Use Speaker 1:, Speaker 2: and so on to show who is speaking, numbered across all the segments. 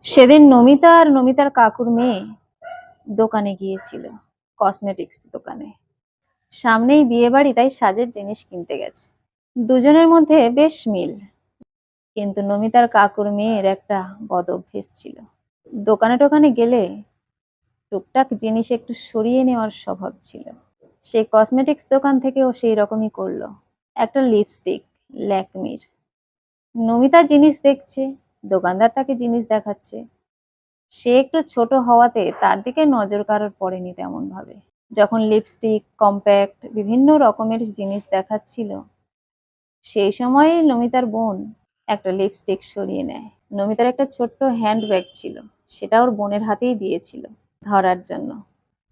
Speaker 1: সেদিন নমিতা আর নমিতার কাকুর মেয়ে দোকানে গিয়েছিল, কসমেটিক্স দোকানে। সামনেই বিয়ে বাড়ি, তাই সাজের জিনিস কিনতে গেছে। দুজনের মধ্যে বেশ মিল, কিন্তু নমিতার কাকুর মেয়ের একটা বদ অভ্যেস ছিল। দোকানে টোকানে গেলে টুকটাক জিনিস একটু সরিয়ে নেওয়ার স্বভাব ছিল। সে কসমেটিক্স দোকান থেকেও সেই রকমই করলো। একটা লিপস্টিক, ল্যাকমির। নমিতা জিনিস দেখছে, দোকানদার তাকে জিনিস দেখাচ্ছে। সে একটু ছোট হওয়াতে তার দিকে নজর কারোর পড়েনি তেমন ভাবে। যখন লিপস্টিক, কম্প্যাক্ট বিভিন্ন রকমের জিনিস দেখাচ্ছিল, সেই সময়ে নমিতার বোন একটা লিপস্টিক সরিয়ে নেয়। নমিতার একটা ছোট্ট হ্যান্ড ব্যাগ ছিল, সেটা ওর বোনের হাতেই দিয়েছিল ধরার জন্য।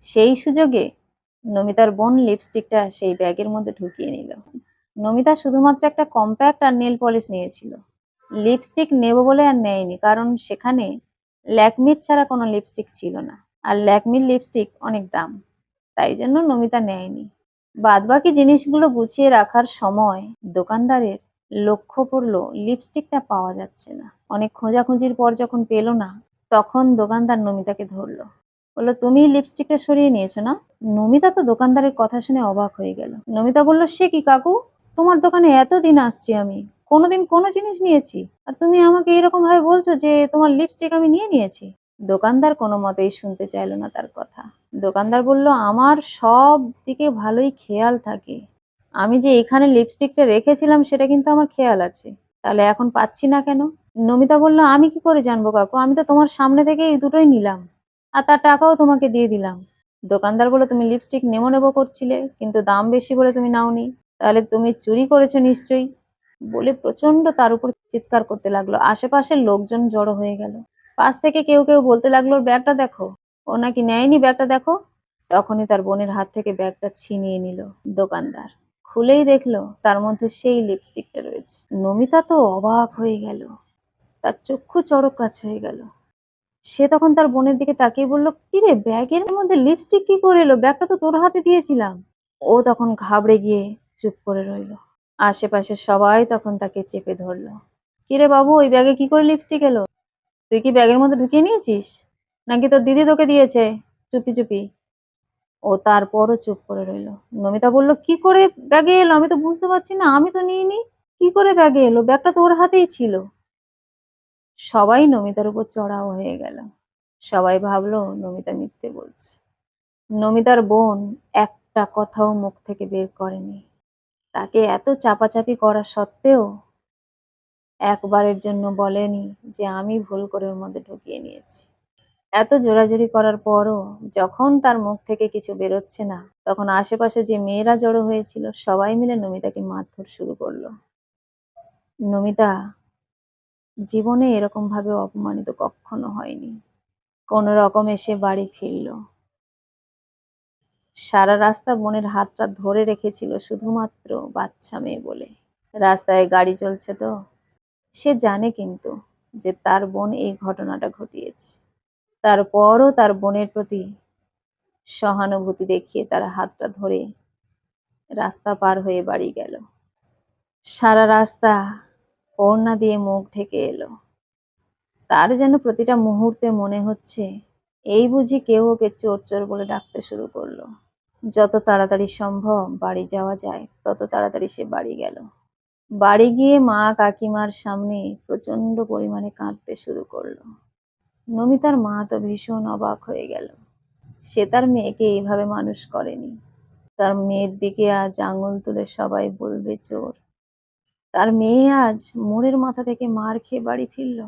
Speaker 1: সেই সুযোগে নমিতার বোন লিপস্টিকটা সেই ব্যাগের মধ্যে ঢুকিয়ে নিল। নমিতা শুধুমাত্র একটা কম্প্যাক্ট আর নেল পলিশ নিয়েছিল, লিপস্টিক নেব বলে আর নেয়নি, কারণ সেখানে ল্যাকমির ছাড়া কোনো লিপস্টিক ছিল না, আর ল্যাকমির লিপস্টিক অনেক দাম, তাই জন্য নমিতা নেয়নি। বাদবাকি জিনিসগুলো গুছিয়ে রাখার সময় দোকানদারের লক্ষ্য পড়লো লিপস্টিকটা পাওয়া যাচ্ছে না। অনেক খোঁজাখুঁজির পর যখন পেল না, তখন দোকানদার নমিতাকে ধরলো, বললো, তুমি লিপস্টিকটা সরিয়ে নিয়েছো না? নমিতা তো দোকানদারের কথা শুনে অবাক হয়ে গেল। নমিতা বলল, সে কি কাকু, তোমার দোকানে এতদিন আসছি আমি, কোনোদিন কোনো জিনিস নিয়েছি, আর তুমি আমাকে এরকম ভাবে বলছো যে তোমার লিপস্টিক আমি নিয়ে নিয়েছি? দোকানদার কোনো মতেই শুনতে চাইলো না তার কথা। দোকানদার বলল, আমার সব দিকে ভালোই খেয়াল থাকে, আমি যে এখানে লিপস্টিকটা রেখেছিলাম সেটা কিন্তু আমার খেয়াল আছে, তাহলে এখন পাচ্ছি না কেন? নমিতা বলল, আমি কি করে জানবো কাকু, আমি তো তোমার সামনে থেকে এই দুটোই নিলাম, আর তার টাকাও তোমাকে দিয়ে দিলাম। দোকানদার বলল, তুমি লিপস্টিক নেবো নেবো করছিলে, কিন্তু দাম বেশি বলে তুমি নাওনি, তাহলে তুমি চুরি করেছো নিশ্চয়ই। বলে প্রচন্ড তার উপর চিৎকার করতে লাগলো। আশেপাশের লোকজন জড়ো হয়ে গেল। পাশ থেকে কেউ কেউ বলতে লাগলো, ব্যাগটা দেখো, ও নাকি নেয়নি, ব্যাগটা দেখো। তখনই তার বোনের হাত থেকে ব্যাগটা ছিনিয়ে নিল দোকানদার। খুলেই দেখলো তার মধ্যে সেই লিপস্টিকটা রয়েছে। নমিতা তো অবাক হয়ে গেল, তার চক্ষু চড়ক গাছ হয়ে গেল। সে তখন তার বোনের দিকে তাকিয়ে বলল, কিরে, ব্যাগের মধ্যে লিপস্টিক কি করে এলো, ব্যাগটা তো তোর হাতে দিয়েছিলাম। ও তখন ঘাবড়ে গিয়ে চুপ করে রইল। আশেপাশে সবাই তখন তাকে চেপে ধরলো। কিরে বাবু, ওই ব্যাগে কি করে লিপস্টিক এলো? তুই কি ব্যাগের মধ্যে ঢুকিয়ে নিয়েছিস, নাকি তোর দিদি তোকে দিয়েছে চুপি চুপি? ও তারপরও চুপ করে রইল। নমিতা বলল, কি করে ব্যাগে এলো আমি তো বুঝতে পারছি না, আমি তো নিইনি, কি করে ব্যাগে এলো, ব্যাগটা তো ওর হাতেই ছিল। সবাই নমিতার উপর চড়াও হয়ে গেল। সবাই ভাবলো নমিতা মিথ্যে বলছে। নমিতার বোন একটা কথাও মুখ থেকে বের করেনি। তাকে এত চাপাচাপি করা সত্ত্বেও একবারের জন্য বলেনি যে আমি ভুল করে ওর মধ্যে ঢুকিয়ে নিয়েছি। এত জোরাজুরি করার পরও যখন তার মুখ থেকে কিছু বেরোচ্ছে না, তখন আশেপাশে যে মেয়েরা জড়ো হয়েছিল সবাই মিলে নমিতাকে মারধর শুরু করলো। নমিতা জীবনে এরকম ভাবে অপমানিত কখনো হয়নি। কোন রকমে সে বাড়ি ফিরল। সারা রাস্তা বোনের হাতটা ধরে রেখেছিল শুধুমাত্র বাচ্চা মেয়ে বলে। রাস্তায় গাড়ি চলছে তো, সে জানে কিন্তু যে তার বোন এই ঘটনাটা ঘটিয়েছে। তারপরও তার বোনের প্রতি সহানুভূতি দেখিয়ে তার হাতটা ধরে রাস্তা পার হয়ে বাড়ি গেল। সারা রাস্তা ওড়না দিয়ে মুখ ঢেকে এলো। তার যেন প্রতিটা মুহূর্তে মনে হচ্ছে এই বুঝি কেউ ওকে চোর চোর বলে ডাকতে শুরু করলো। যত তাড়াতাড়ি সম্ভব বাড়ি যাওয়া যায় তত তাড়াতাড়ি সে বাড়ি গেল। বাড়ি গিয়ে মা কাকিমার সামনে প্রচন্ড পরিমাণে কাঁদতে শুরু করলো। নমিতার মা তো ভীষণ অবাক হয়ে গেল। সে তার মেয়েকে এইভাবে মানুষ করেনি। তার মেয়ের দিকে আজ আঙুল তুলে সবাই বলবে চোর। তার মেয়ে আজ মোড়ের মাথা থেকে মার খেয়ে বাড়ি ফিরল।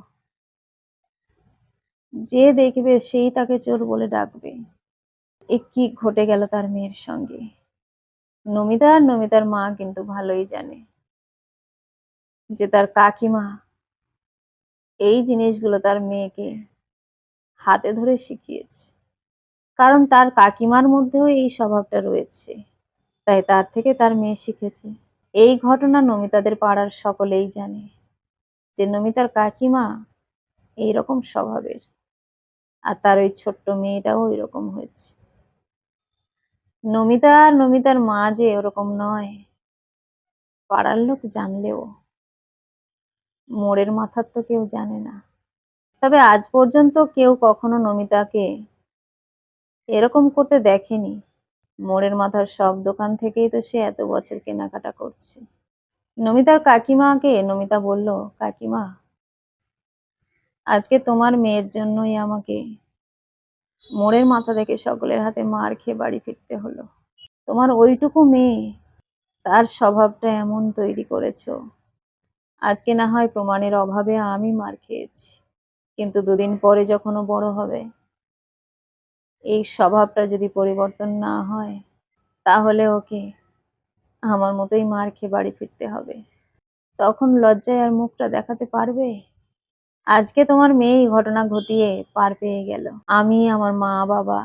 Speaker 1: যে দেখবে সেই তাকে চোর বলে ডাকবে। এ কি ঘটে গেল তার মেয়ের সঙ্গে? নমিতা আর নমিতার মা কিন্তু ভালোই জানে যে তার কাকিমা এই জিনিসগুলো তার মেয়েকে হাতে ধরে শিখিয়েছে, কারণ তার কাকিমার মধ্যেও এই স্বভাবটা রয়েছে, তাই তার থেকে তার মেয়ে শিখেছে। এই ঘটনা নমিতাদের পাড়ার সকলেই জানে যে নমিতার কাকিমা এইরকম স্বভাবের, আর তার ওই ছোট্ট মেয়েটাও ওইরকম হয়েছে। নমিতা আর নমিতার মা যে ওরকম নয়, পাড়ার লোক জানলেও মোড়ের মাথার তো কেউ জানে না। তবে আজ পর্যন্ত কেউ কখনো নমিতাকে এরকম করতে দেখেনি। মোড়ের মাথার সব দোকান থেকেই তো সে এত বছর কেনাকাটা করছে। নমিতার কাকিমাকে নমিতা বলল, কাকিমা, আজকে তোমার মেয়ের জন্যই আমাকে মোড়ের মাথা থেকে সকলের হাতে মার খেয়ে বাড়ি ফিরতে হলো। তোমার ওইটুকু মেয়ে, তার স্বভাবটা এমন তৈরি করেছো, আজকে না হয় প্রমাণের অভাবে আমি মার খেয়েছি, কিন্তু দুদিন পরে যখন ও বড় হবে, এই স্বভাবটা যদি পরিবর্তন না হয়, তাহলে ওকে আমার মতোই মার খেয়ে বাড়ি ফিরতে হবে। তখন লজ্জায় আর মুখটা দেখাতে পারবে? আজকে তোমার মেয়ে এই ঘটনা ঘটিয়ে পার পেয়ে গেল। আমি, আমার মা বাবা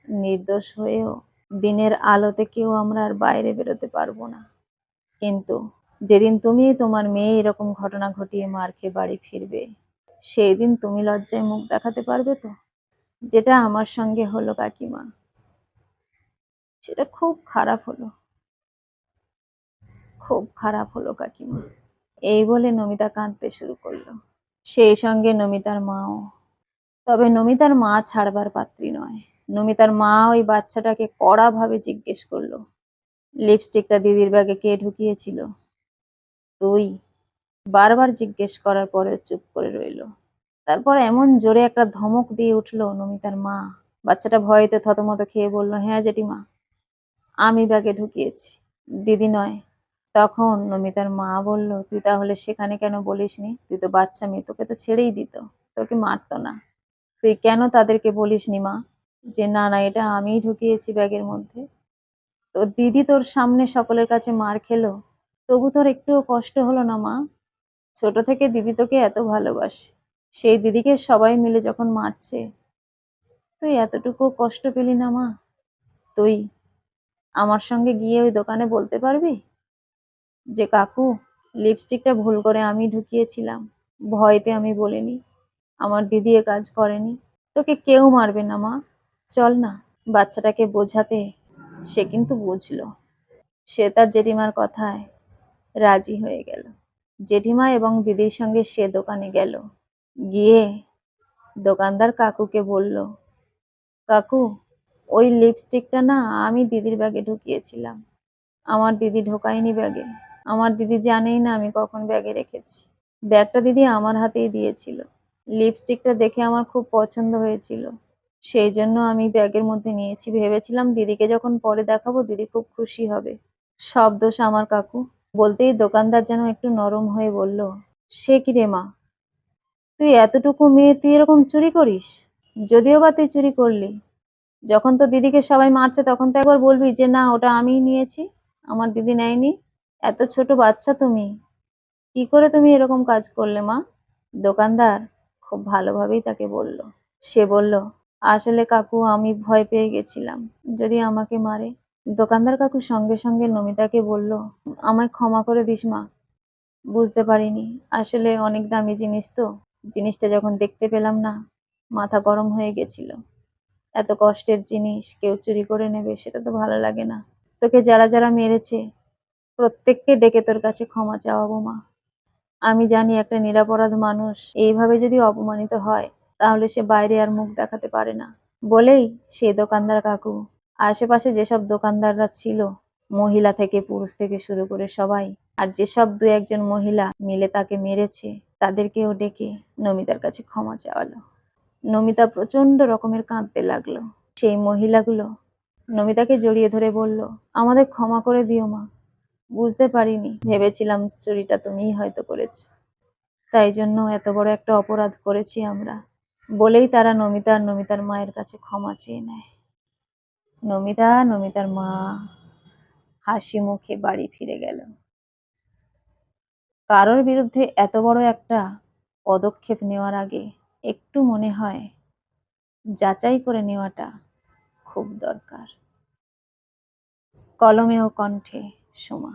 Speaker 1: নির্দোষ হয়েও দিনের আলোতে কেউ আমরা আর বাইরে বেরোতে পারবো না। কিন্তু যেদিন তুমি তোমার মেয়ে এরকম ঘটনা ঘটিয়ে মার খেয়ে বাড়ি ফিরবে, সেই দিন তুমি লজ্জায় মুখ দেখাতে পারবে তো? যেটা আমার সঙ্গে হলো কাকিমা, সেটা খুব খারাপ হলো, খুব খারাপ হলো কাকিমা। এই বলে নমিতা কাঁদতে শুরু করলো, সেই সঙ্গে নমিতার মাও। তবে নমিতার মা ছাড়বার পাত্রী নয়। নমিতার মা ওই বাচ্চাটাকে কড়া ভাবে জিজ্ঞেস করলো, লিপস্টিকটা দিদির ব্যাগে কে ঢুকিয়েছিল? তুই? বারবার জিজ্ঞেস করার পরে চুপ করে রইল। তারপর এমন জোরে একটা ধমক দিয়ে উঠলো নমিতার মা, বাচ্চাটা ভয়েতে থতমত খেয়ে বলল, হ্যাঁ জেঠিমা, আমি ব্যাগে ঢুকিয়েছি, দিদি নয়। তখন নমিতার মা বলল, তুই তাহলে সেখানে কেন বলিসনি? তুই তো বাচ্চা মেয়ে, তোকে তো ছেড়েই দিত, তোকে মারতো না। তুই কেন তাদেরকে বলিসনি মা, যে না না, এটা আমিই ঢুকিয়েছি ব্যাগের মধ্যে? তোর দিদি তোর সামনে সকলের কাছে মার খেলো, তবু তোর একটুও কষ্ট হলো না মা? ছোট থেকে দিদি তোকে এত ভালোবাসে, সেই দিদিকে সবাই মিলে যখন মারছে, তুই এতটুকু কষ্ট পেলি না মা? তুই আমার সঙ্গে গিয়ে ওই দোকানে বলতে পারবি যে কাকু, লিপস্টিকটা ভুল করে আমি ঢুকিয়েছিলাম, ভয়তে আমি বলিনি, আমার দিদি এ কাজ করেনি। তোকে কেউ মারবে না মা, চল না। বাচ্চাটাকে বোঝাতে সে কিন্তু বুঝলো। সে তার জেঠিমার কথায় রাজি হয়ে গেল। জেঠিমা এবং দিদির সঙ্গে সে দোকানে গেল। গিয়ে দোকানদার কাকুকে বলল, কাকু, ওই লিপস্টিকটা না আমি দিদির ব্যাগে ঢুকিয়েছিলাম, আমার দিদি ঢোকায়নি ব্যাগে, আমার দিদি জানেই না আমি কখন ব্যাগে রেখেছি, ব্যাগটা দিদি আমার হাতেই দিয়েছিল, লিপস্টিকটা দেখে আমার খুব পছন্দ হয়েছিল, সেই জন্য আমি ব্যাগের মধ্যে নিয়েছি, ভেবেছিলাম দিদিকে যখন পরে দেখাবো দিদি খুব খুশি হবে। সব দোষ আমার কাকু। বলতেই দোকানদার যেন একটু নরম হয়ে বলল, সে কি রে মা, তুই এতটুকু মেয়ে, তুই এরকম চুরি করিস? যদিও বা তুই চুরি করলি, যখন তো দিদিকে সবাই মারছে তখন তো একবার বলবি যে না, ওটা আমিই নিয়েছি, আমার দিদি নেয়নি। এত ছোট বাচ্চা তুমি, কি করে তুমি এরকম কাজ করলে মা? দোকানদার খুব ভালোভাবেই তাকে বলল। সে বলল, আসলে কাকু আমি ভয় পেয়ে গেছিলাম যদি আমাকে মারে। দোকানদার কাকু সঙ্গে সঙ্গে নমিতাকে বলল, আমায় ক্ষমা করে দিস মা, বুঝতে পারিনি, আসলে অনেক দামি জিনিস তো, জিনিসটা যখন দেখতে পেলাম না, মাথা গরম হয়ে গেছিল। এত কষ্টের জিনিস কেউ চুরি করে নেবে, সেটা তো ভালো লাগে না। তোকে যারা যারা মেরেছে প্রত্যেককে ডেকে তোর কাছে ক্ষমা চাওয়াবো মা। আমি জানি একটা নিরপরাধ মানুষ এইভাবে যদি অপমানিত হয়, তাহলে সে বাইরে আর মুখ দেখাতে পারে না। বলেই সেই দোকানদার কাকু আশেপাশে যেসব দোকানদাররা ছিল, মহিলা থেকে পুরুষ থেকে শুরু করে সবাই, আর যেসব দু একজন মহিলা মিলে তাকে মেরেছে, তাদেরকেও ডেকে নমিতার কাছে ক্ষমা চাওয়ালো। নমিতা প্রচন্ড রকমের কাঁদতে লাগলো। সেই মহিলাগুলো নমিতাকে জড়িয়ে ধরে বলল, আমাদের ক্ষমা করে দিও মা, বুঝতে পারিনি, ভেবেছিলাম চুরিটা তুমিই হয়তো করেছো, তাই জন্য এত বড় একটা অপরাধ করেছি আমরা। বলেই তারা নমিতা আর নমিতার মায়ের কাছে ক্ষমা চেয়ে নেয়। নমিতা, নমিতার মা হাসি মুখে বাড়ি ফিরে গেল। কারোর বিরুদ্ধে এত বড় একটা পদক্ষেপ নেওয়ার আগে একটু মনে হয় যাচাই করে নেওয়াটা খুব দরকার। কলমে ও কণ্ঠে, সোমা।